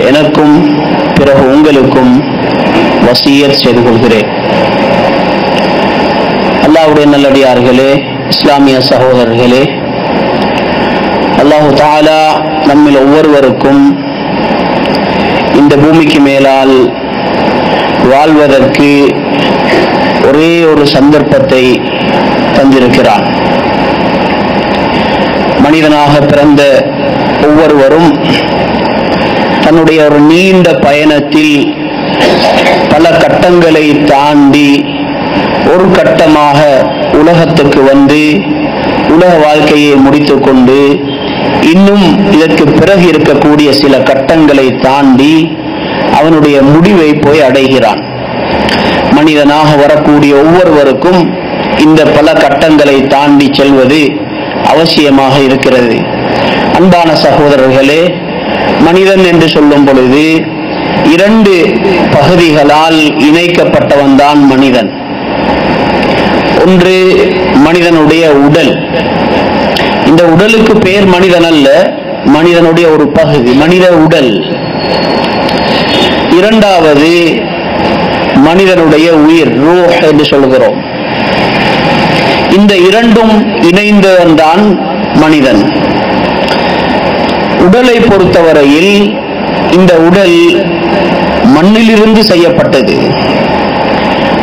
எனக்கும் பிறகு உங்களுக்கும் வசியத் செய்து கொள்கிறேன். அல்லாஹ்வுடைய நல்லடியார்களே, இஸ்லாமிய சகோதரர்களே, அல்லாஹு தஆலா நம்மில் ஒவ்வொருவருக்கும் இந்த பூமிக்கு மேலால் வாழ்வதற்கு ஒரே ஒரு சந்தர்ப்பத்தை தந்திருக்கிறான். மனிதனாக பிறந்த ஒவ்வொருவரும் தன்னுடைய ஒரு நீண்ட பயணத்தில் பல கட்டங்களை தாண்டி ஒரு கட்டமாக உலகத்துக்கு வந்து உலக வாழ்க்கையை முடித்துக் கொண்டு இன்னும் இதற்கு பிறகு இருக்கக்கூடிய சில கட்டங்களை தாண்டி அவனுடைய முடிவை போய் அடைகிறான். மனிதனாக வரக்கூடிய ஒவ்வொருவருக்கும் இந்த பல கட்டங்களை தாண்டி செல்வது அவசியமாக இருக்கிறது. அன்பான சகோதரர்களே, மனிதன் என்று சொல்லும் பொழுது இரண்டு பகுதிகளால் இணைக்கப்பட்டவன் தான் மனிதன். ஒன்று மனிதனுடைய உடல். இந்த உடலுக்கு பெயர் மனிதன் அல்ல, மனிதனுடைய ஒரு பகுதி மனித உடல். இரண்டாவது மனிதனுடைய உயிர், ரூஹ் என்று சொல்கிறோம். இந்த இரண்டும் இணைந்தவன் தான் மனிதன். உடலை பொறுத்தவரையில் இந்த உடல் மண்ணிலிருந்து செய்யப்பட்டது.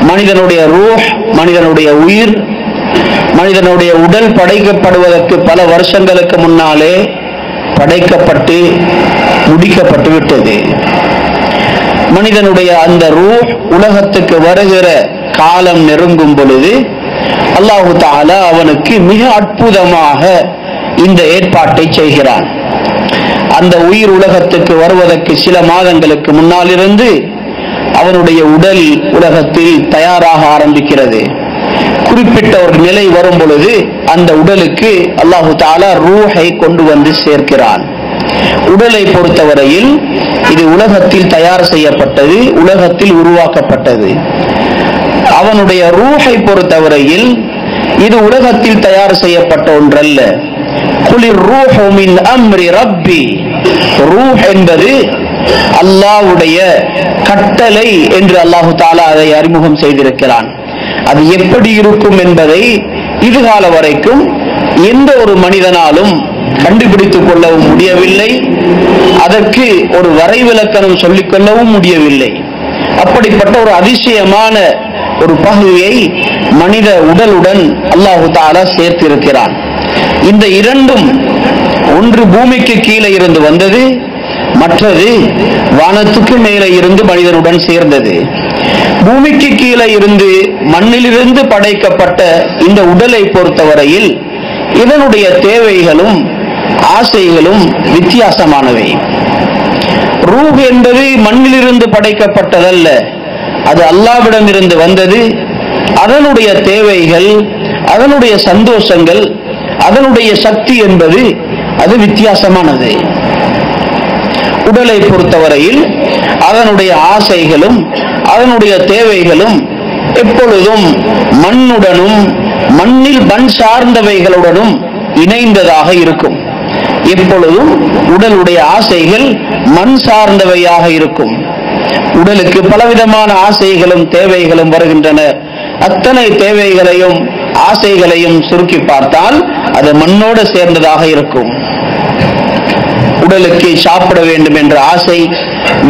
மனிதனுடைய ரூஹ், மனிதனுடைய உயிர், மனிதனுடைய உடல் படைக்கப்படுவதற்கு பல வருஷங்களுக்கு முன்னாலே படைக்கப்பட்டு முடிக்கப்பட்டு விட்டது. மனிதனுடைய அந்த ரூஹ் உலகத்துக்கு வருகிற காலம் நெருங்கும் பொழுது அல்லாஹு தஆலா அவனுக்கு மிக அற்புதமாக இந்த ஏற்பாட்டை செய்கிறான். அந்த உயிர் உலகத்துக்கு வருவதற்கு சில மாதங்களுக்கு முன்னால் இருந்து அவனுடைய உடல் உலகத்தில் தயாராக ஆரம்பிக்கிறது. குறிப்பிட்ட ஒரு நிலை வரும் பொழுது அந்த உடலுக்கு அல்லாஹு தஆலா ரூஹை கொண்டு வந்து சேர்க்கிறான். உடலை பொறுத்தவரையில் இது உலகத்தில் தயார் செய்யப்பட்டது, உலகத்தில் உருவாக்கப்பட்டது. அவனுடைய ரூஹை பொறுத்தவரையில் இது உலகத்தில் தயார் செய்யப்பட்ட ஒன்றல்ல. குலிர் ரூஹு மின் அம்ரி ரப்பி. ரூஹ் என்பது அல்லாஹ்வுடைய கட்டளை என்று அல்லாஹு தஆலா அதை அறிமுகம் செய்திருக்கிறான். அது எப்படி இருக்கும் என்பதை இதுகால வரைக்கும் எந்த ஒரு மனிதனாலும் கண்டுபிடித்துக் கொள்ளவும் முடியவில்லை, அதற்கு ஒரு வரைவிலக்கணம் சொல்லிக் கொள்ளவும் முடியவில்லை. அப்படிப்பட்ட ஒரு அதிசயமான ஒரு பகுதியை மனித உடலுடன் அல்லாஹு தஆலா சேர்த்திருக்கிறான். இந்த இரண்டும் ஒன்று பூமிக்கு கீழே இருந்து வந்தது, மற்றது வானத்துக்கு மேலே இருந்து மனிதனுடன் சேர்ந்தது. பூமிக்கு கீழே இருந்து மண்ணிலிருந்து படைக்கப்பட்ட இந்த உடலை பொறுத்தவரையில் இதனுடைய தேவைகளும் ஆசைகளும் வித்தியாசமானவை. ரூஹ் என்பது மண்ணிலிருந்து படைக்கப்பட்டதல்ல, அது அல்லாஹ்விடம் இருந்து வந்தது. அதனுடைய தேவைகள், அதனுடைய சந்தோஷங்கள், அதனுடைய சக்தி என்பது அது வித்தியாசமானது. உடலை பொறுத்தவரையில் அதனுடைய ஆசைகளும் அதனுடைய தேவைகளும் எப்பொழுதும் மண்ணுடனும் மண்ணில் மண் சார்ந்தவைகளுடனும் இணைந்ததாக இருக்கும். எப்பொழுதும் உடலுடைய ஆசைகள் மண் சார்ந்தவையாக இருக்கும். உடலுக்கு பலவிதமான ஆசைகளும் தேவைகளும் வருகின்றன. அத்தனை தேவைகளையும் ஆசைகளையும் சுருக்கி பார்த்தால் அது மண்ணோடு சேர்ந்ததாக இருக்கும். உடலுக்கு சாப்பிட வேண்டும் என்ற ஆசை,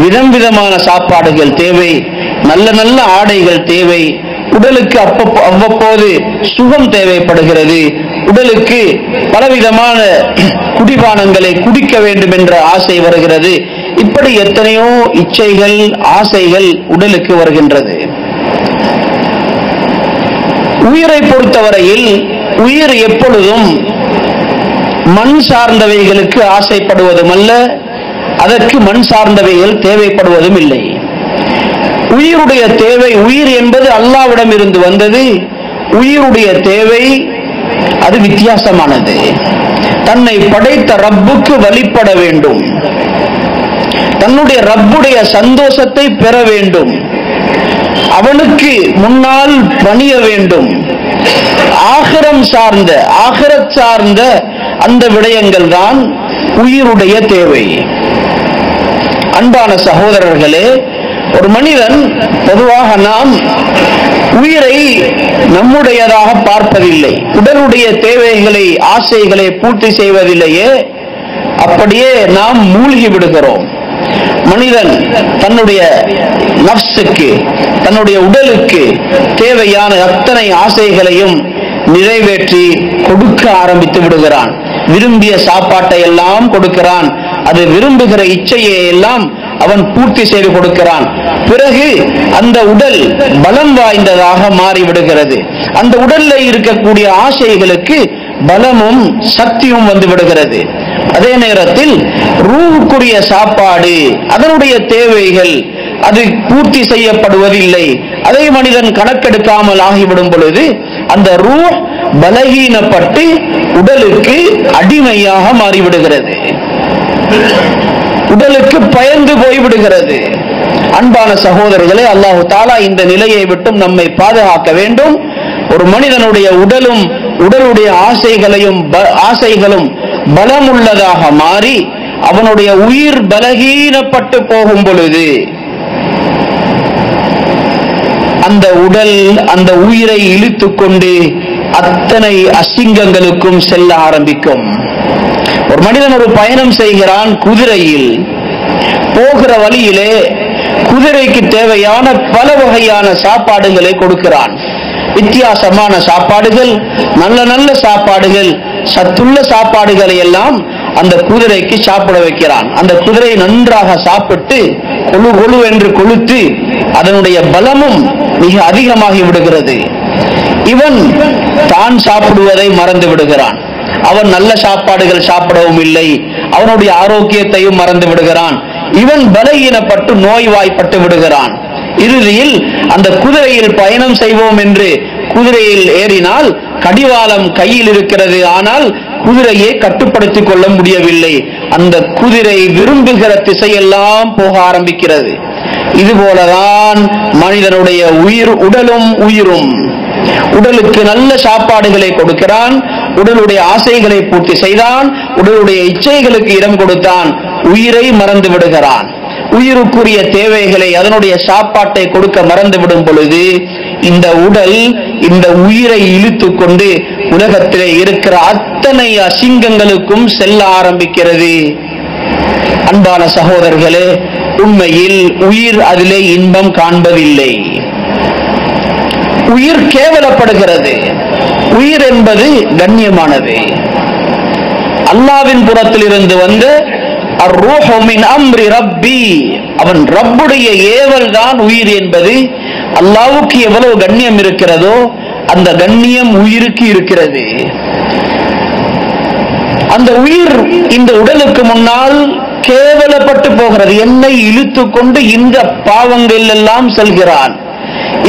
விதம் விதமான சாப்பாடுகள் தேவை, நல்ல நல்ல ஆடைகள் தேவை. உடலுக்கு அவ்வப்போது சுகம் தேவைப்படுகிறது. உடலுக்கு பலவிதமான குடிபானங்களை குடிக்க வேண்டும் என்ற ஆசை வருகிறது. இப்படி எத்தனையோ இச்சைகள், ஆசைகள் உடலுக்கு வருகின்றது. உயிரை பொறுத்தவரையில் உயிர் எப்பொழுதும் மண் சார்ந்தவைகளுக்கு ஆசைப்படுவதும் அல்ல, அதற்கு மண் சார்ந்தவைகள் தேவைப்படுவதும் இல்லை. உயிருடைய தேவை, உயிர் என்பது அல்லாஹ்விடம் இருந்து வந்தது. உயிருடைய தேவை அது வித்தியாசமானது. தன்னை படைத்த ரப்புக்கு வழிபட வேண்டும், தன்னுடைய ரப்புடைய சந்தோஷத்தை பெற வேண்டும், அவனுக்கு முன்னால் பணிய வேண்டும். ஆகிரம் சார்ந்த, ஆகிரத் சார்ந்த அந்த விடயங்கள் தான் உயிருடைய தேவை. அன்பான சகோதரர்களே, ஒரு மனிதன் பொதுவாக நாம் உயிரை நம்முடையதாக பார்ப்பதில்லை, உடலுடைய தேவைகளை ஆசைகளை பூர்த்தி செய்வதில்லையே, அப்படியே நாம் மூழ்கி விடுகிறோம். மனிதன் தன்னுடைய நஃப்ஸுக்கு, தன்னுடைய உடலுக்கு தேவையான அத்தனை ஆசைகளையும் நிறைவேற்றி கொடுக்க ஆரம்பித்து விடுகிறான். விரும்பிய சாப்பாட்டை எல்லாம் கொடுக்கிறான், அது விரும்புகிற இச்சையை எல்லாம் அவன் பூர்த்தி செய்து கொடுக்கிறான். பிறகு அந்த உடல் பலம் வாய்ந்ததாக மாறிவிடுகிறது. அந்த உடல்ல இருக்கக்கூடிய ஆசைகளுக்கு பலமும் சக்தியும் வந்து விடுகிறது. அதே நேரத்தில் ரூஹுக்குரிய சாப்பாடு, அதனுடைய தேவைகள் அது பூர்த்தி செய்யப்படுவதில்லை. அதை மனிதன் கணக்கெடுக்காமல் ஆகிவிடும் பொழுது அந்த ரூஹ் பலகீனப்பட்டு உடலுக்கு அடிமையாக மாறிவிடுகிறது, உடலுக்கு பயந்து போய்விடுகிறது. அன்பான சகோதரர்களே, அல்லாஹு தஆலா இந்த நிலையை விட்டும் நம்மை பாதுகாக்க வேண்டும். ஒரு மனிதனுடைய உடலும் உடலுடைய ஆசைகளும் பலமுள்ளதாக மாறி அவனுடைய உயிர் பலகீனப்பட்டு போகும் பொழுது அந்த உடல் அந்த உயிரை இழுத்துக் கொண்டு அத்தனை அசிங்கங்களுக்கும் செல்ல ஆரம்பிக்கும். ஒரு மனிதன் ஒரு பயணம் செய்கிறான், குதிரையில் போகிற வழியிலே குதிரைக்கு தேவையான பல வகையான சாப்பாடுகளை கொடுக்கிறான். வித்தியாசமான சாப்பாடுகள், நல்ல நல்ல சாப்பாடுகள், சத்துள்ள சாப்பாடுகளை எல்லாம் அந்த குதிரைக்கு சாப்பிட வைக்கிறான். அந்த குதிரை நன்றாக சாப்பிட்டு கொழு கொழு என்று கொழுத்து அதனுடைய பலமும் மிக அதிகமாகி விடுகிறது. இவன் தான் சாப்பிடுவதை மறந்து விடுகிறான். அவன் நல்ல சாப்பாடுகள் சாப்பிடவும் இல்லை, அவனுடைய ஆரோக்கியத்தையும் மறந்து விடுகிறான். இவன் பலகீனப்பட்டு நோய்வாய்ப்பட்டு விடுகிறான். இறுதியில் அந்த குதிரையில் பயணம் செய்வோம் என்று குதிரையில் ஏறினால் கடிவாளம் கையில் இருக்கிறது, ஆனால் குதிரையை கட்டுப்படுத்திக் கொள்ள முடியவில்லை. அந்த குதிரை விரும்புகிற திசையெல்லாம் போக ஆரம்பிக்கிறது. இதுபோலதான் மனிதனுடைய உடலும் உயிரும். உடலுக்கு நல்ல சாப்பாடுகளை கொடுக்கிறான், உடலுடைய ஆசைகளை பூர்த்தி செய்தான், உடலுடைய இச்சைகளுக்கு இடம் கொடுத்தான், உயிரை மறந்து விடுகிறான். உயிருக்குரிய தேவைகளை, அதனுடைய சாப்பாட்டை கொடுக்க மறந்துவிடும் பொழுது இந்த உடல் இந்த உயிரை இழுத்து கொண்டு உலகத்திலே இருக்கிற அத்தனை அசிங்கங்களுக்கும் செல்ல ஆரம்பிக்கிறது. அன்பான சகோதரர்களே, உண்மையில் உயிர் அதிலே இன்பம் காண்பதில்லை, உயிர் கேவலப்படுகிறது. உயிர் என்பது கண்ணியமானது. அல்லாஹ்வின் புறத்தில் இருந்து வந்த அர்-ரூஹு மின் அம்ரி ரப்பி, அவன் ரப்புடைய ஏவல் தான் உயிர் என்பது. அல்லாஹ்வுக்கு எவ்வளவு கண்ணியம் இருக்கிறதோ அந்த கண்ணியம் உயிருக்கு இருக்கிறது. அந்த உயிர் இந்த உடலுக்கு முன்னால் கேவலப்பட்டு போகிறது. என்னை இழுத்து கொண்டு இந்த பாவங்கள் எல்லாம் செல்கிறான்,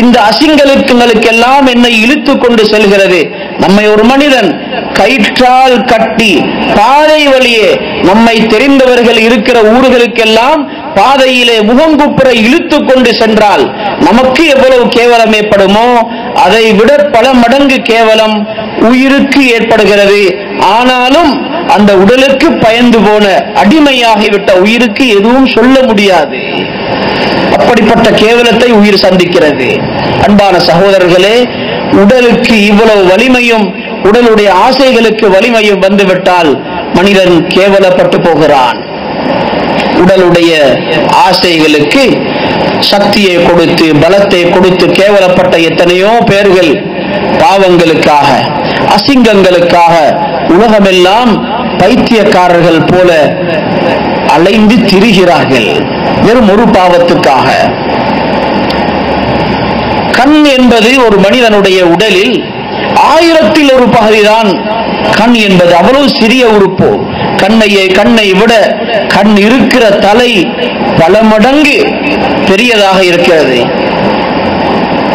இந்த அசிங்கங்களுக்கெல்லாம் என்னை இழுத்து கொண்டு செல்கிறது. நம்மை ஒரு மனிதன் கயிற்றால் கட்டி பாதை வழியே நம்மை தெரிந்தவர்கள் இருக்கிற ஊர்களுக்கெல்லாம் பாதையிலே முகங்குப்புற இழுத்து கொண்டு சென்றால் நமக்கு எவ்வளவு கேவலம் ஏற்படுமோ அதை விட பல மடங்கு கேவலம் உயிருக்கு ஏற்படுகிறது. ஆனாலும் அந்த உடலுக்கு பயந்து போன அடிமையாகிவிட்ட உயிருக்கு எதுவும் சொல்ல முடியாது. அப்படிப்பட்ட கேவலத்தை உயிர் சந்திக்கிறது. அன்பான சகோதரர்களே, உடலுக்கு இவ்வளவு வலிமையும் உடலுடைய ஆசைகளுக்கு வலிமையும் வந்துவிட்டால் மனிதன் கேவலப்பட்டு போகிறான். உடலுடைய ஆசைகளுக்கு சக்தியை கொடுத்து பலத்தை கொடுத்து கேவலப்பட்ட எத்தனையோ பேர்கள் பாவங்களுக்காக அசிங்கங்களுக்காக உலகமெல்லாம் பைத்தியக்காரர்கள் போல அலைந்து திரிகிறார்கள், வெறும் ஒரு பாவத்துக்காக. கண் என்பது ஒரு மனிதனுடைய உடலில் 1000ல் ஒரு பகுதிதான் கண் என்பது. அவ்வளவு சிறிய உறுப்பு. கண்ணை விட கண் இருக்கிற தலை பல மடங்கு பெரியதாக இருக்கிறது.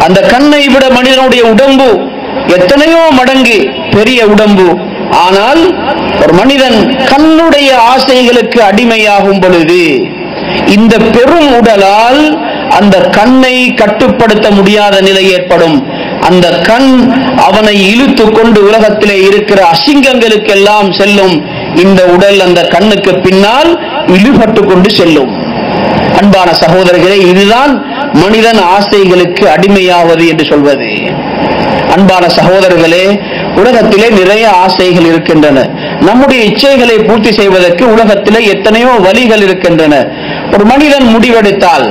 அந்த கண்ணை விட மனிதனுடைய உடம்பு எத்தனையோ மடங்கு பெரிய உடம்பு. ஆனால் ஒரு மனிதன் கண்ணுடைய ஆசைகளுக்கு அடிமையாகும் பொழுது இந்த பெரும் உடலால் அந்த கண்ணை கட்டுப்படுத்த முடியாத நிலை ஏற்படும். அந்த கண் அவனை இழுத்து கொண்டு உலகத்திலே இருக்கிற அசிங்கங்களுக்கெல்லாம் செல்லும். இந்த உடல் அந்த கண்ணுக்கு பின்னால் இழுபட்டு கொண்டு செல்லும். அன்பான சகோதரர்களே, இதுதான் மனிதன் ஆசைகளுக்கு அடிமையாவது என்று சொல்வது. அன்பான சகோதரர்களே, உலகத்திலே நிறைய ஆசைகள் இருக்கின்றன. நம்முடைய இச்சைகளை பூர்த்தி செய்வதற்கு உலகத்திலே எத்தனையோ வழிகள் இருக்கின்றன. ஒரு மனிதன் முடிவெடுத்தால்,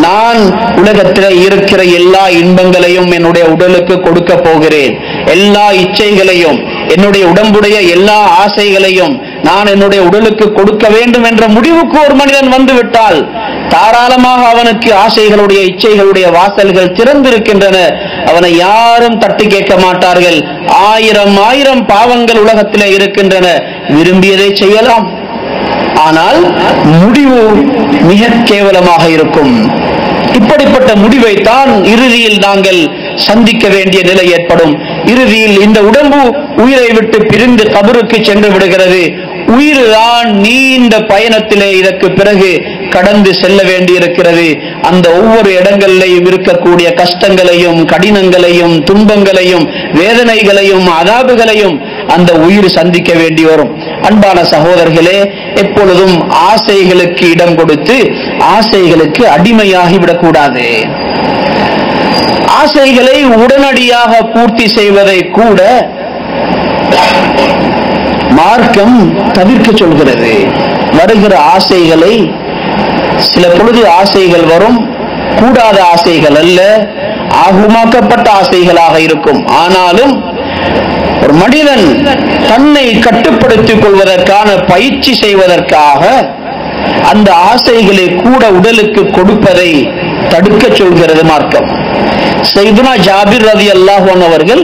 நான் உலகத்திலே இருக்கிற எல்லா இன்பங்களையும் என்னுடைய உடலுக்கு கொடுக்க போகிறேன், எல்லா இச்சைகளையும், என்னுடைய உடம்புடைய எல்லா ஆசைகளையும் நான் என்னுடைய உடலுக்கு கொடுக்க வேண்டும் என்ற முடிவுக்கு ஒரு மனிதன் வந்துவிட்டால், தாராளமாக அவனுக்கு ஆசைகளுடைய இச்சைகளுடைய வாசல்கள் திறந்திருக்கின்றன. அவனை யாரும் தட்டி கேட்க மாட்டார்கள். ஆயிரம் ஆயிரம் பாவங்கள் உலகத்திலே இருக்கின்றன, விரும்பியதை செய்யலாம். ஆனால் முடிவு மிக கேவலமாக இருக்கும். இப்படிப்பட்ட முடிவைத்தான் இறுதியில் நாங்கள் சந்திக்க வேண்டிய நிலை ஏற்படும். இறுதியில் இந்த உடம்பு உயிரை விட்டு பிரிந்து கபருக்கு சென்று விடுகிறது. உயிர் தான் நீண்ட பயணத்திலே இதற்கு பிறகு கடந்து செல்ல வேண்டியிருக்கிறது. அந்த ஒவ்வொரு இடங்களிலையும் இருக்கக்கூடிய கஷ்டங்களையும், கடினங்களையும், துன்பங்களையும், வேதனைகளையும், அதாபுகளையும் அந்த உயிர் சந்திக்க வேண்டி வரும். அன்பான சகோதரர்களே, எப்பொழுதும் ஆசைகளுக்கு இடம் கொடுத்து ஆசைகளுக்கு அடிமையாகி விடக்கூடாது. ஆசைகளை உடனடியாக பூர்த்தி செய்வதை கூட மார்க்கம் தவிர்க்க சொல்கிறது. வருகிற ஆசைகளை, சில பொழுது ஆசைகள் வரும், கூடாத ஆசைகள் அல்ல, ஆகுமாக்கப்பட்ட ஆசைகளாக இருக்கும். ஆனாலும் ஒரு மனிதன் தன்னை கட்டுப்படுத்திக் கொள்வதற்கான பயிற்சி செய்வதற்காக அந்த ஆசைகளை கூட உடலுக்கு கொடுப்பதை தடுக்க சொல்கிறது மார்க்கம். சையதுனா ஜாபிர் ரலியல்லாஹு அன்ஹு அவர்கள்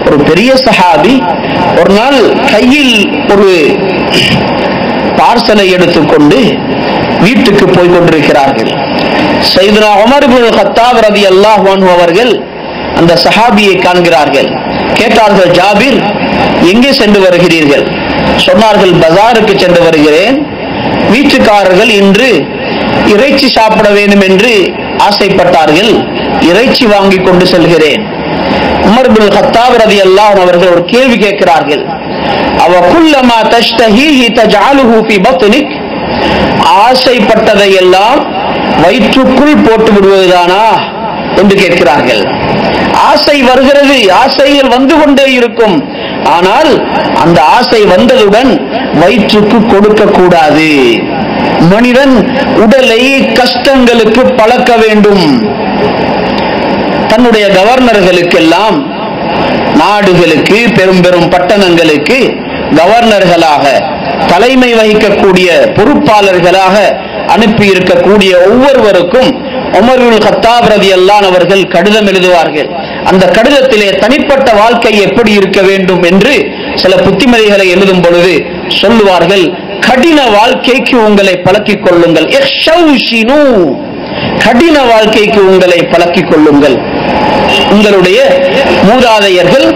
ஒரு பெரிய சஹாபி, ஒரு நாள் கையில் ஒரு பார்சலை எடுத்துக்கொண்டு வீட்டுக்கு போய் கொண்டிருக்கிறார்கள். சையதுனா உமர் இப்னு கத்தாப் ரலியல்லாஹு அன்ஹு அவர்கள் அந்த சஹாபியை காண்கிறார்கள். கேட்டார்கள், ஜாபிர், எங்கே சென்று வருகிறீர்கள்? சொன்னார்கள், பஜாருக்கு சென்று வருகிறேன். வீட்டுக்காரர்கள் இன்று இறைச்சி சாப்பிட வேண்டும் என்று ஆசைப்பட்டார்கள், இறைச்சி வாங்கி கொண்டு செல்கிறேன். உமர் இப்னு கத்தாப் ரலியல்லாஹு அன்ஹு அவர்கள் ஒரு கேள்வி கேட்கிறார்கள். அவ குல்லமா தஷ்தஹீஹி தஜஅலுஹு ஃபீ பத்னிக், ஆசைப்பட்டதை எல்லாம் வயிற்றுக்குள் போட்டு விடுவதுதானா என்று கேட்கிறார்கள். ஆசை வருகிறது, ஆசைகள் வந்து கொண்டே இருக்கும். ஆனால் அந்த ஆசை வந்ததுடன் வயிற்றுக்கு கொடுக்க கூடாது. மனிதன் உடலை கஷ்டங்களுக்கு பழக்க வேண்டும். தன்னுடைய கவர்னர்களுக்கெல்லாம், நாடுகளுக்கு, பெரும் பெரும் பட்டணங்களுக்கு கவர்னர்களாக, தலைமை வகிக்கக்கூடிய பொறுப்பாளர்களாக அனுப்பி இருக்கக்கூடிய ஒவ்வொருவருக்கும் உமர் இப்னு கத்தாப் ரலியல்லாஹு அன்ஹு அவர்கள் கடிதம் எழுதுவார்கள். அந்த கடிதத்திலே தனிப்பட்ட வாழ்க்கை எப்படி இருக்க வேண்டும் என்று சில புத்திமதிகளை எழுதும் பொழுது சொல்லுவார்கள், கடின வாழ்க்கைக்கு உங்களை பழக்கிக் கொள்ளுங்கள், கடின வாழ்க்கைக்கு உங்களை பழக்கிக் கொள்ளுங்கள். உங்களுடைய மூதாதையர்கள்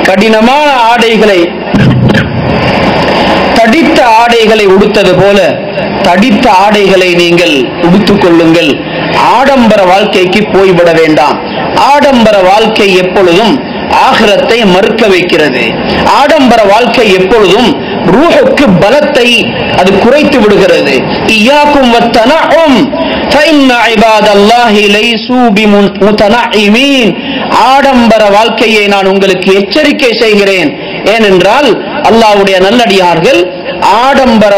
கடினமான ஆடைகளை, தடித்த ஆடைகளை உடுத்தது போல தடித்த ஆடைகளை நீங்கள் உடுத்துக் கொள்ளுங்கள். ஆடம்பர வாழ்க்கைக்கு போய்விட வேண்டாம். ஆடம்பர வாழ்க்கை எப்பொழுதும் ஆகிரத்தை மறுக்க வைக்கிறது. ஆடம்பர வாழ்க்கை எப்பொழுதும் ரூஹுக்கு பலத்தை அது குறைத்து விடுகிறது. இய்யாக்கும் வத்தனஉம் ஃபஇன்ன இபாதல்லாஹி லைஸூ பிமுத்தனஇமீன். ஆடம்பர வாழ்க்கையை நான் உங்களுக்கு எச்சரிக்கை செய்கிறேன். ஏனென்றால் அல்லாஹ்வுடைய நல்லடியார்கள் ஆடம்பர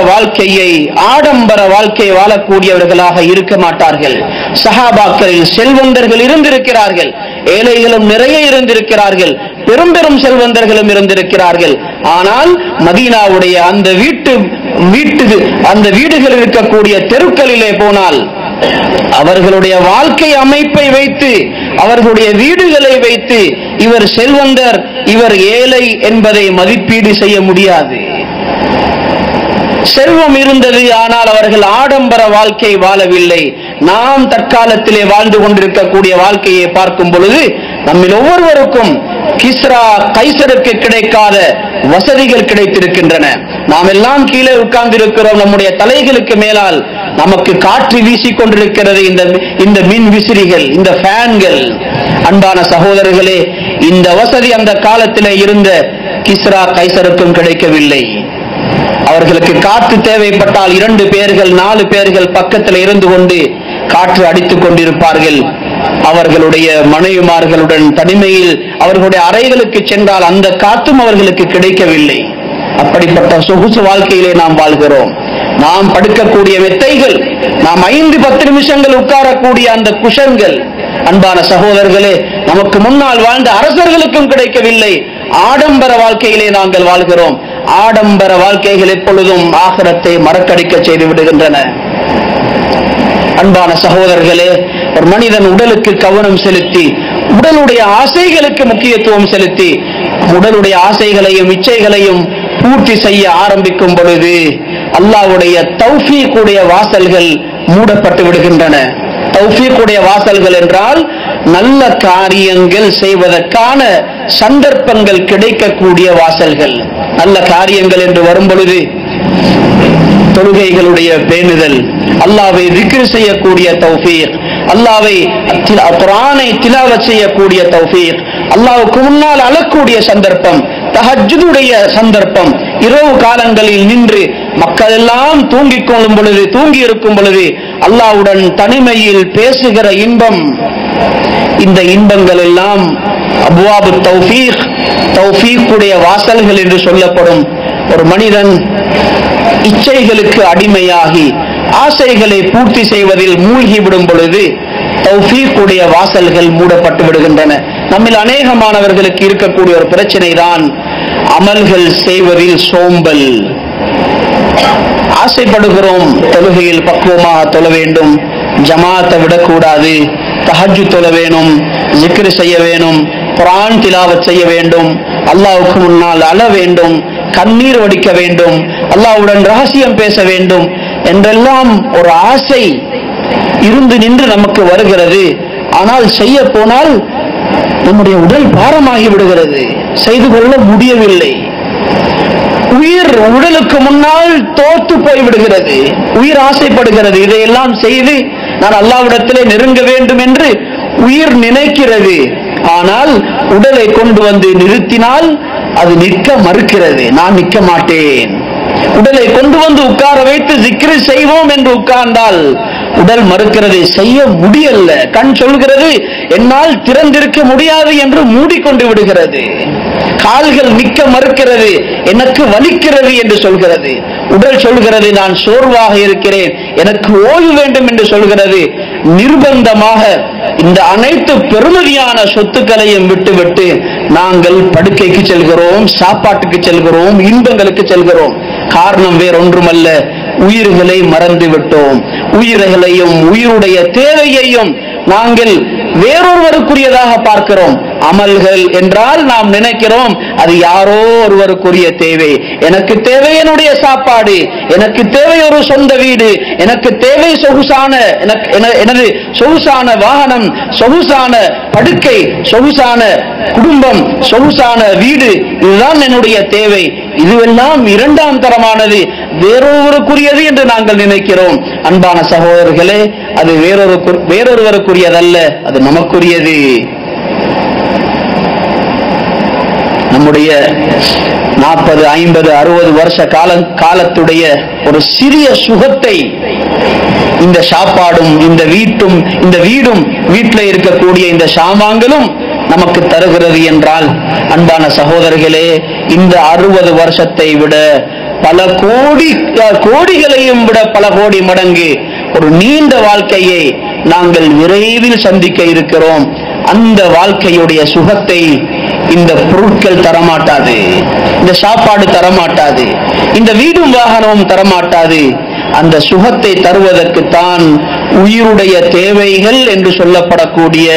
வாழ்க்கை வாழக்கூடியவர்களாக இருக்க மாட்டார்கள். சஹாபாக்களில் செல்வந்தர்கள் இருந்திருக்கிறார்கள், ஏழைகளும் நிறைய இருந்திருக்கிறார்கள், பெரும் பெரும் செல்வந்தர்களும் இருந்திருக்கிறார்கள். ஆனால் மதீனாவுடைய அந்த வீடுகள் இருக்கக்கூடிய தெருக்களிலே போனால் அவர்களுடைய வாழ்க்கை அமைப்பை வைத்து, அவர்களுடைய வீடுகளை வைத்து இவர் செல்வந்தர், இவர் ஏழை என்பதை மதிப்பீடு செய்ய முடியாது. செல்வம் இருந்தது, ஆனால் அவர்கள் ஆடம்பர வாழ்க்கை வாழவில்லை. நாம் தற்காலத்திலே வாழ்ந்து கொண்டிருக்கக்கூடிய வாழ்க்கையை பார்க்கும் பொழுது நம்மில் ஒவ்வொருவருக்கும் கிஸ்ரா கைசருக்கு கிடைக்காத வசதிகள் கிடைத்திருக்கின்றன. நாம் எல்லாம் கீழே உட்கார்ந்து இருக்கிறோம். நம்முடைய தலைகளுக்கு மேலால் நமக்கு காற்று வீசிக்கொண்டிருக்கிறது. இந்த மின் விசிறிகள், இந்த ஃபேன்கள். அன்பான சகோதரர்களே, இந்த வசதி அந்த காலத்திலே இருந்த கிஸ்ரா கைசருக்கும் கிடைக்கவில்லை. அவர்களுக்கு காற்று தேவைப்பட்டால் 2 பேர்கள் 4 பேர்கள் பக்கத்தில் இருந்து கொண்டு காற்று அடித்துக் கொண்டிருப்பார்கள். அவர்களுடைய மனைவிமார்களுடன் தனிமையில் அவர்களுடைய அறைகளுக்கு சென்றால் அந்த காத்தும் அவர்களுக்கு கிடைக்கவில்லை. அப்படிப்பட்ட சொகுசு வாழ்க்கையிலே நாம் வாழ்கிறோம். நாம் படுக்கக்கூடிய மெத்தைகள், நாம் 5-10 நிமிஷங்கள் உட்காரக்கூடிய அந்த குஷன்கள், அன்பான சகோதரர்களே, நமக்கு முன்னால் வாழ்ந்த அரசர்களுக்கும் கிடைக்கவில்லை. ஆடம்பர வாழ்க்கையிலே நாங்கள் வாழ்கிறோம். ஆடம்பர வாழ்க்கைகள் எப்பொழுதும் ஆகிரத்தை மறக்கடிக்க செய்து விடுகின்றன. அன்பான சகோதரர்களே, ஒரு மனிதன் உடலுக்கு கவனம் செலுத்தி, உடலுடைய ஆசைகளுக்கு முக்கியத்துவம் செலுத்தி, உடலுடைய ஆசைகளையும் இச்சைகளையும் பூர்த்தி செய்ய ஆரம்பிக்கும் பொழுது அல்லாஹ்வுடைய தௌஃபீக்குடைய வாசல்கள் மூடப்பட்டு விடுகின்றன. தௌஃபீக்குடைய வாசல்கள் என்றால் நல்ல காரியங்கள் செய்வதற்கான சந்தர்ப்பங்கள் கிடைக்கக்கூடிய வாசல்கள். நல்ல காரியங்கள் என்று வரும் பொழுது தொழுகைகளுடைய பேணுதல், அல்லாஹ்வை திக்ர் செய்யக்கூடிய தௌஃபீக், அல்லாஹ்வை குர்ஆனை திலாவத் செய்யக்கூடிய தௌஃபீக், அல்லாஹ்வுக்கு முன்னால் அழக்கூடிய சந்தர்ப்பம், தஹஜ்ஜுடைய சந்தர்ப்பம், இரவு காலங்களில் நின்று மக்கள் எல்லாம் தூங்கிக் கொள்ளும் பொழுது, தூங்கி இருக்கும் பொழுது அல்லாஹ்வுடன் தனிமையில் பேசுகிற இன்பம், இந்த இன்பங்கள் எல்லாம் அப்வாபு தௌஃபீக், தௌஃபீக்குடைய வாசல்கள் என்று சொல்லப்படும். ஒரு மனிதன் இச்சைகளுக்கு அடிமையாகி ஆசைகளை பூர்த்தி செய்வதில் மூழ்கிவிடும் பொழுது தௌஃபீக்குடைய வாசல்கள் மூடப்பட்டு விடுகின்றன. நம்மில் அநேகமானவர்களுக்கு இருக்கக்கூடிய ஒரு பிரச்சனை தான் அமல்கள் செய்வதில் சோம்பல். ஆசைப்படுகிறோம், தொழுகையில் பக்குவமாக தொழ வேண்டும், ஜமாத்தை விடக்கூடாது, தஹஜ்ஜுத் தொழ வேணும், ஜிக்ர் செய்ய வேணும், குர்ஆன் திலாவத் செய்ய வேண்டும், அல்லாஹ்வுக்கு முன்னால் அழ வேண்டும், கண்ணீர் வடிக்க வேண்டும், அல்லாஹ்வுடன் ரகசியம் பேச வேண்டும் என்றெல்லாம் ஒரு ஆசை இருந்து நின்று நமக்கு வருகிறது. ஆனால் செய்ய போனால் நம்முடைய உடல் பாரமாகி விடுகிறது, செய்து கொள்ள முடியவில்லை. உயிர் உடலுக்கு முன்னால் தோற்று போய்விடுகிறது. உயிர் ஆசைப்படுகிறது, இதையெல்லாம் செய்து நான் அல்லாஹ்விடத்திலே நெருங்க வேண்டும் என்று உயிர் நினைக்கிறது. ஆனால் உடலை கொண்டு வந்து நிறுத்தினால் அது நிற்க மறுக்கிறது. நான் நிற்க மாட்டேன். உடலை கொண்டு வந்து உட்கார வைத்து zikr செய்வோம் என்று உட்கார்ந்தால் உடல் மறுக்கிறது, செய்ய முடியல. கண் சொல்கிறது என்னால் திறந்திருக்க முடியாது என்று மூடிக்கொண்டு விடுகிறது. கால்கள் நிற்க மறுக்கிறது, எனக்கு வலிக்கிறது என்று சொல்கிறது. உடல் சொல்கிறது நான் சோர்வாக இருக்கிறேன், எனக்கு ஓய்வு வேண்டும் என்று சொல்கிறது. நிர்பந்தமாக இந்த அனைத்து பெருமதியான சொத்துக்களையும் விட்டுவிட்டு நாங்கள் படுக்கைக்கு செல்கிறோம், சாப்பாட்டுக்கு செல்கிறோம், இன்பங்களுக்கு செல்கிறோம். காரணம் வேறொன்றுமல்ல, உயிர்களை மறந்து விட்டோம். உயிர்களையும் உயிருடைய தேவையையும் நாங்கள் வேறொருவருக்குரியதாக பார்க்கிறோம். அமல்கள் என்றால் நாம் நினைக்கிறோம் அது யாரோ ஒருவருக்குரிய தேவை. எனக்கு தேவை என்னுடைய சாப்பாடு, எனக்கு தேவை ஒரு சொந்த வீடு, எனக்கு தேவை சொகுசான எனது சொகுசான வாகனம், சொகுசான படுக்கை, சொகுசான குடும்பம், சொகுசான வீடு, இதுதான் என்னுடைய தேவை. இதுவெல்லாம் இரண்டாம் தரமானது, வேறொருவருக்குரியது என்று நாங்கள் நினைக்கிறோம். அன்பான சகோதரர்களே, அது வேறொருவருக்குரியதல்ல, அது நமக்குரியது. நம்முடைய 40, 50, 60 வருஷ காலத்துடைய ஒரு சிறிய சுகத்தை இந்த சாப்பாடும் இந்த வீடும் வீட்டில் இருக்கக்கூடிய இந்த சாமான்களும் நமக்கு தருகிறது என்றால், அன்பான சகோதரர்களே, இந்த 60 வருஷத்தை விட பல கோடிகளையும் விட பல கோடி மடங்கு ஒரு நீண்ட வாழ்க்கையை நாங்கள் விரைவில் சந்திக்க இருக்கிறோம். அந்த வாழ்க்கையுடைய சுகத்தை இந்த பொருட்கள் தரமாட்டாது, இந்த சாப்பாடு தரமாட்டாது, இந்த வீடும் வாகனமும் தரமாட்டாது. அந்த சுகத்தை தருவதற்குத்தான் உயிருடைய தேவைகள் என்று சொல்லப்படக்கூடிய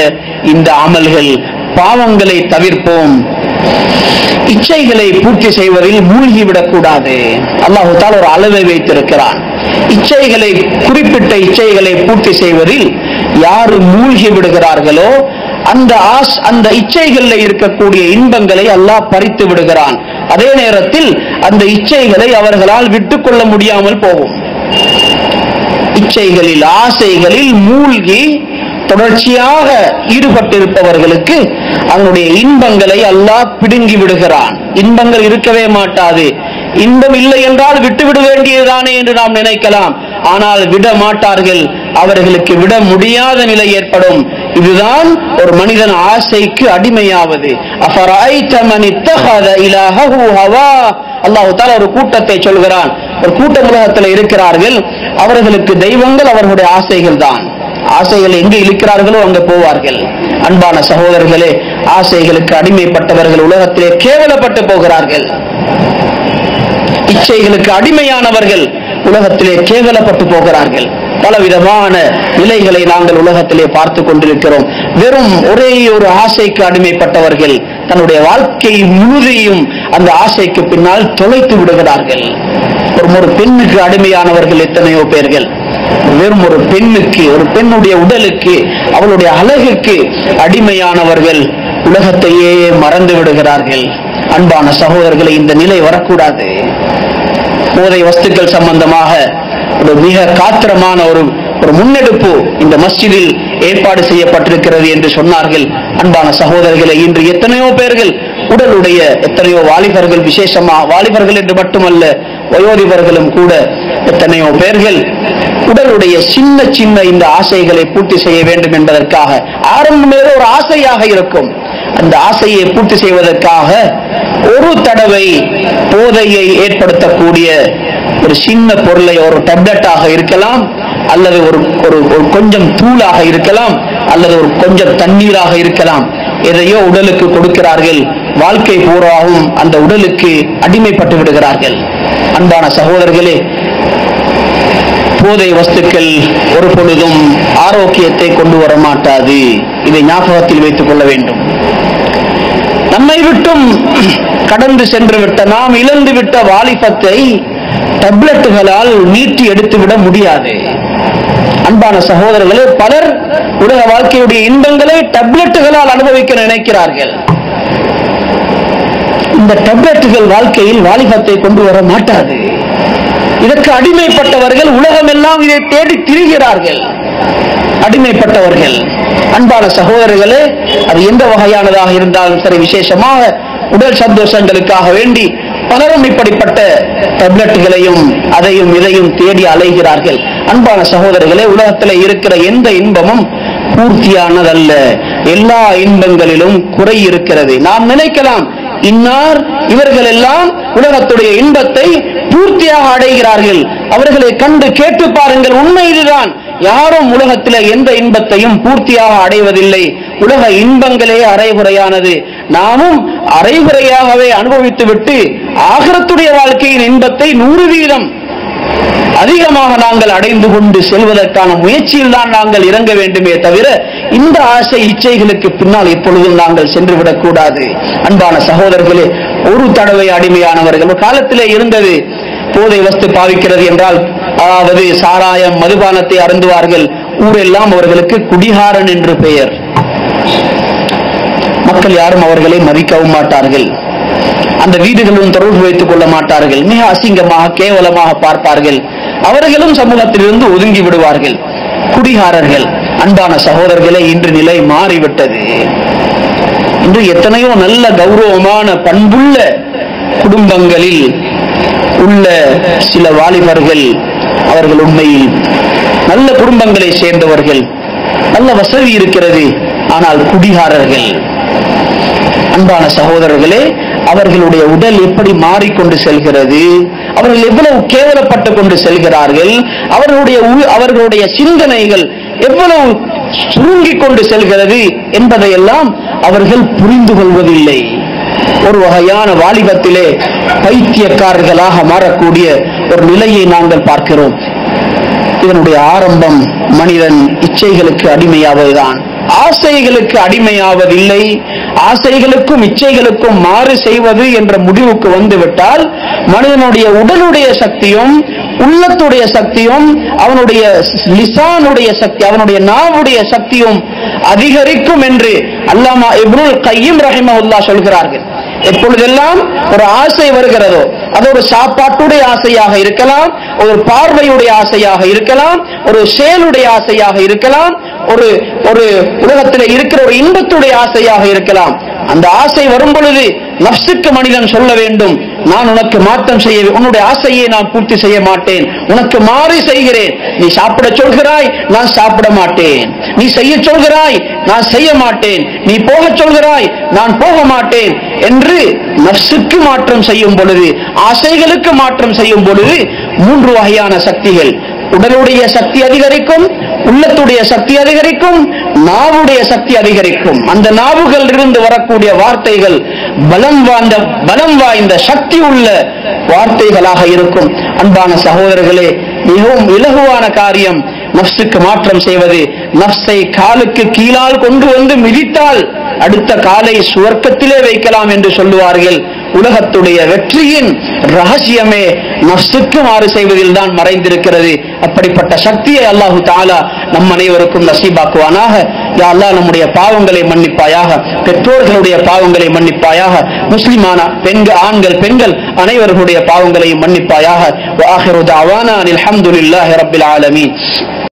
இந்த அமல்கள். பாவங்களை தவிர்ப்போம், இச்சைகளை பூர்த்தி செய்வதில் மூழ்கிவிடக் கூடாது. அல்லாஹ் தஆலா ஒரு அளவை வைத்திருக்கிறான். இச்சைகளை, குறிப்பிட்ட இச்சைகளை பூர்த்தி செய்வதில் யாரு மூழ்கி விடுகிறார்களோ அந்த இச்சைகளில் இருக்கக்கூடிய இன்பங்களை அல்லாஹ் பறித்து விடுகிறான். அதே நேரத்தில் அந்த இச்சைகளை அவர்களால் விட்டுக்கொள்ள முடியாமல் போகும். இச்சைகளில், ஆசைகளில் மூழ்கி தொடர்ச்சியாக ஈடுபட்டிருப்பவர்களுக்கு அவனுடைய இன்பங்களை அல்லாஹ் பிடுங்கி விடுகிறான். இன்பங்கள் இருக்கவே மாட்டாது. இன்பம் இல்லை என்றால் விட்டுவிட வேண்டியதுதானே என்று நாம் நினைக்கலாம். ஆனால் விட மாட்டார்கள். அவர்களுக்கு விட முடியாத நிலை ஏற்படும். இதுதான் ஒரு மனிதன் ஆசைக்கு அடிமையாவது. அல்லாஹ் தஆலா ஒரு கூட்டத்தை சொல்கிறான். ஒரு கூட்டம் உலகத்தில் இருக்கிறார்கள், அவர்களுக்கு தெய்வங்கள் அவர்களுடைய ஆசைகள் தான். ஆசைகள் எங்கே இழுக்கிறார்களோ அங்கே போவார்கள். அன்பான சகோதரர்களே, ஆசைகளுக்கு அடிமைப்பட்டவர்கள் உலகத்திலே கேவலப்பட்டு போகிறார்கள். இச்சைகளுக்கு அடிமையானவர்கள் உலகத்திலே கேவலப்பட்டு போகிறார்கள். பலவிதமான நிலைகளை நாங்கள் உலகத்திலே பார்த்து கொண்டிருக்கிறோம். வெறும் ஒரே ஒரு ஆசைக்கு அடிமைப்பட்டவர்கள் தன்னுடைய வாழ்க்கை முழுதையும் அந்த ஆசைக்கு பின்னால் தொலைத்து விடுகிறார்கள். ஒரு பெண்ணுக்கு அடிமையானவர்கள் எத்தனையோ பேர்கள். வெறும் ஒரு பெண்ணுக்கு, ஒரு பெண்ணுடைய உடலுக்கு, அவளுடைய அழகுக்கு அடிமையானவர்கள் உலகத்தையே மறந்து விடுகிறார்கள். அன்பான சகோதரர்களை, இந்த நிலை வரக்கூடாது. போதை வஸ்துக்கள் சம்பந்தமாக ஒரு மிக காத்திரமான ஒரு முன்னெடுப்பு இந்த மஸ்ஜிதில் ஏற்பாடு செய்யப்பட்டிருக்கிறது என்று சொன்னார்கள். அன்பான சகோதரர்களை, இன்று எத்தனையோ பேர்கள் உடலுடைய, எத்தனையோ வாலிபர்கள், விசேஷமா வாலிபர்கள் என்று மட்டுமல்ல வயோதிபர்களும் கூட எத்தனையோ பேர்கள் உடலுடைய சின்ன சின்ன இந்த ஆசைகளை பூர்த்தி செய்ய வேண்டும் என்பதற்காக, ஆரம்பமே ஒரு ஆசையாக இருக்கும், அந்த ஆசையை பூர்த்தி செய்வதற்காக ஒரு தடவை போதையை ஏற்படுத்தக்கூடிய ஒரு சின்ன பொருளை, ஒரு டேப்லெட்டாக இருக்கலாம், அல்லது ஒரு கொஞ்சம் தூளாக இருக்கலாம், அல்லது ஒரு கொஞ்சம் தண்ணீராக இருக்கலாம், எதையோ உடலுக்கு கொடுக்கிறார்கள். வாழ்க்கை பூராவும் அந்த உடலுக்கு அடிமைப்பட்டு விடுகிறார்கள். அன்பான சகோதரர்களே, போதை வஸ்துக்கள் ஒரு பொழுதும் ஆரோக்கியத்தை கொண்டு வர மாட்டாது. இதை ஞாபகத்தில் வைத்துக் கொள்ள வேண்டும். நம்மை விட்டும் கடந்து சென்று விட்ட, நாம் இழந்து விட்ட வாலிபத்தை டேப்லெட்டுகளால் நீட்டி எடுத்து விட முடியாது. அன்பான சகோதரர்களே, பலர் உலக வாழ்க்கையுடைய இன்பங்களை டேப்லெட்டுகளால் அனுபவிக்க நினைக்கிறார்கள். இந்த டேப்லெட்டுகள் வாழ்க்கையில் வாலிபத்தை கொண்டு வர மாட்டாது. இதற்கு அடிமைப்பட்டவர்கள் உலகமெல்லாம் இதை தேடி திரிகிறார்கள். அடிமைப்பட்டவர்கள். அன்பான சகோதரர்களே, அது எந்த வகையானதாக இருந்தாலும் சரி, விசேஷமாக உடல் சந்தோஷங்களுக்காக வேண்டி பலரும் இப்படிப்பட்ட டேப்லெட்டுகளையும் அதையும் இதையும் தேடி அலைகிறார்கள். அன்பான சகோதரர்களே, உலகத்தில் இருக்கிற எந்த இன்பமும் பூர்த்தியானதல்ல. எல்லா இன்பங்களிலும் குறை இருக்கிறது. நாம் நினைக்கலாம், இன்னார் இவர்கள் எல்லாம் உலகத்துடைய இன்பத்தை பூர்த்தியாக அடைகிறார்கள், அவர்களை கண்டு கேட்டு பாருங்கள். உண்மை இதுதான். யாரும் உலகத்திலே எந்த இன்பத்தையும் பூர்த்தியாக அடைவதில்லை. உலக இன்பங்களே அரைகுறையானது. நாமும் அரைகுறையாகவே அனுபவித்து விட்டு ஆகிரத்துடைய வாழ்க்கையின் இன்பத்தை 100% அதிகமாக நாங்கள் அடைந்து கொண்டு செல்வதற்கான முயற்சியில் தான் நாங்கள் இறங்க வேண்டுமே தவிர, இந்த ஆசை இச்சைகளுக்கு பின்னால் எப்பொழுதும் நாங்கள் சென்று விடக்கூடாது. அன்பான சகோதரர்களே, ஒரு தடவை அடிமையானவர்கள் ஒரு காலத்திலே இருந்தது. போதை வஸ்து பாவிக்கிறது என்றால், அதாவது சாராயம், மதுபானத்தை அருந்துவார்கள். ஊரெல்லாம் அவர்களுக்கு குடிகாரன் என்று பெயர். மக்கள் யாரும் அவர்களை மதிக்கவும் மாட்டார்கள். அந்த வீடுகளும் தொடர்பு வைத்துக் கொள்ள மாட்டார்கள். மிக அசிங்கமாக, கேவலமாக பார்ப்பார்கள். அவர்களும் சமூகத்திலிருந்து ஒதுங்கி விடுவார்கள். குடிகாரர்கள். அன்பான சகோதரர்களே, இன்று நிலை மாறிவிட்டது. இன்று எத்தனையோ நல்ல கௌரவமான பண்புள்ள குடும்பங்களில் உள்ள சில வாலிபர்கள், அவர்கள் உண்மையில் நல்ல குடும்பங்களை சேர்ந்தவர்கள், நல்ல வசதி இருக்கிறது, ஆனால் குடிகாரர்கள். அன்பான சகோதரர்களே, அவர்களுடைய உடல் எப்படி மாறிக்கொண்டு செல்கிறது, அவர்கள் எவ்வளவு கேவலப்பட்டு கொண்டு செல்கிறார்கள், அவர்களுடைய சிந்தனைகள் எவ்வளவு சுருங்கிக் கொண்டு செல்கிறது என்பதையெல்லாம் அவர்கள் புரிந்து கொள்வதில்லை. ஒரு வகையான வாலிபத்திலே பைத்தியக்காரர்களாக மாறக்கூடிய ஒரு நிலையை நாங்கள் பார்க்கிறோம். இதனுடைய ஆரம்பம் மனிதன் இச்சைகளுக்கு அடிமையாவதுதான். ஆசைகளுக்கு அடிமையாவதில்லை. ஆசைகளுக்கும் இச்சைகளுக்கும் மாறு செய்வது என்ற முடிவுக்கு வந்துவிட்டால் மனிதனுடைய உடலுடைய சக்தியும் உள்ளத்துடைய சக்தியும் அவனுடைய லிசானுடைய சக்தி, அவனுடைய நாவுடைய சக்தியும் அதிகரிக்கும் என்று அல்லாமா இப்னுல் கய்யிம் ரஹிமஹுல்லாஹ் சொல்கிறார்கள். எப்பொழுதெல்லாம் ஒரு ஆசை வருகிறதோ, அது ஒரு சாப்பாட்டுடைய ஆசையாக இருக்கலாம், ஒரு பார்வையுடைய ஆசையாக இருக்கலாம், ஒரு செயலுடைய ஆசையாக இருக்கலாம், ஒரு உலகத்தில் இருக்கிற ஒரு இன்பத்துடைய ஆசையாக இருக்கலாம். அந்த ஆசை வரும் பொழுது நஃப்ஸுக்கு மனிதன் சொல்ல வேண்டும், நான் உனக்கு மாற்றம் செய்ய, உன்னுடைய ஆசையை நான் பூர்த்தி செய்ய மாட்டேன், உனக்கு மாறி செய்கிறேன். நீ சாப்பிட சொல்கிறாய், நான் சாப்பிட மாட்டேன். நீ செய்ய சொல்கிறாய், நான் செய்ய மாட்டேன். நீ போக சொல்கிறாய், நான் போக மாட்டேன் என்று நஃப்ஸுக்கு மாற்றம் செய்யும் பொழுது, ஆசைகளுக்கு மாற்றம் செய்யும் பொழுது 3 வகையான சக்திகள், உடலுடைய சக்தி அதிகரிக்கும், உள்ளத்துடைய சக்தி அதிகரிக்கும், நாவுடைய சக்தி அதிகரிக்கும். அந்த நாவுகள் இருந்து வரக்கூடிய வார்த்தைகள் பலம் வாய்ந்த சக்தி உள்ள வார்த்தைகளாக இருக்கும். அன்பான சகோதரர்களே, மிகவும் இலகுவான காரியம் நஃப்ஸுக்கு மாற்றம் செய்வது. நஃப்ஸை காலுக்கு கீழால் கொண்டு வந்து மிதித்தால் அடுத்த காலை சுவர்க்கத்திலே வைக்கலாம் என்று சொல்லுவார்கள். உலகத்துடைய வெற்றியின் ரகசியமே நஃப்ஸுக்கு மாறு செய்வதில் தான் மறைந்திருக்கிறது. அப்படிப்பட்ட சக்தியை அல்லாஹு தஆலா நம் அனைவருக்கும் நசீபாக்குவானாக. யா அல்லாஹ், நம்முடைய பாவங்களை மன்னிப்பாயாக, பெற்றோர்களுடைய பாவங்களை மன்னிப்பாயாக, முஸ்லிமான பெண்கள், ஆண்கள், பெண்கள் அனைவர்களுடைய பாவங்களையும் மன்னிப்பாயாக. வ ஆகிரு தஅவானா அல்ஹம்துலில்லாஹி ரப்பில் ஆலமீன்.